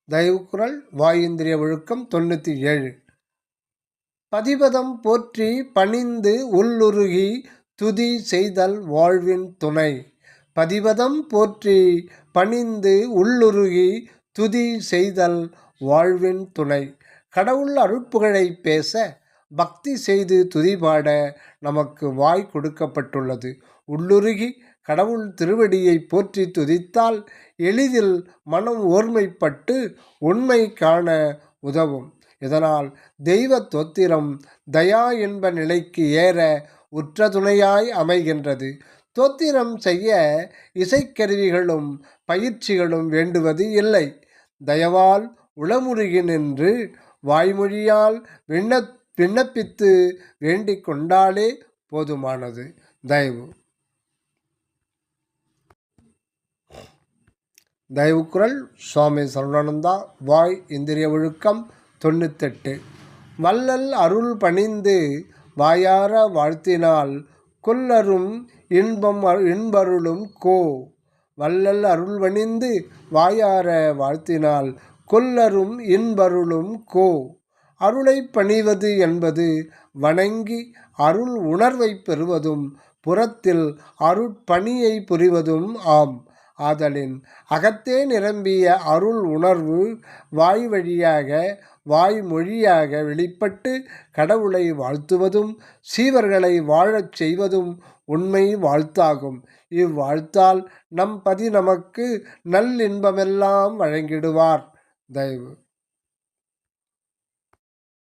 தயவுக்குறள் வாயிந்திரிய ஒழுக்கம் 97. பதிபதம் போற்றி பணிந்து உள்ளுருகி துதி செய்தல் வாழ்வின் துணை. பதிபதம் போற்றி பணிந்து உள்ளுருகி துதி செய்தல் வாழ்வின் துணை. கடவுள் அருட்புகழை பேச பக்தி செய்து துதிபாட நமக்கு வாய் கொடுக்கப்பட்டுள்ளது. உள்ளுருகி கடவுள் திருவடியை போற்றி துதித்தால் எளிதில் மனம் ஓர்மைப்பட்டு உண்மை காண உதவும். இதனால் தெய்வ தோத்திரம் தயா என்ப நிலைக்கு ஏற உற்ற துணையாய் அமைகின்றது. தோத்திரம் செய்ய இசைக்கருவிகளும் பயிற்சிகளும் வேண்டுவது இல்லை. தயவால் உளமுருகி நின்று வாய்மொழியால் விண்ணப்பித்து வேண்டிக் கொண்டாலே போதுமானது. தயவுக்குறள் சுவாமி சரவணானந்தா வாய் இந்திரிய ஒழுக்கம் 98. வள்ளல் அருள் பணிந்து வாயார வாழ்த்தினால் கொல்லரும் இன்பருளும் கோ. வள்ளல் அருள் பணிந்து வாயார வாழ்த்தினால் கொல்லரும் இன்பருளும் கோ. அருளை பணிவது என்பது வணங்கி அருள் உணர்வை பெறுவதும் புறத்தில் அருட்பணியை புரிவதும் ஆம். ஆதலின் அகத்தே நிரம்பிய அருள் உணர்வு வாய் வழியாக வாய்மொழியாக வெளிப்பட்டு கடவுளை வாழ்த்துவதும் சீவர்களை வாழச் செய்வதும் உண்மை வாழ்த்தாகும். இவ்வாழ்த்தால் நம் பதி நமக்கு நல்லின்பமெல்லாம் வழங்கிடுவார். தயவு.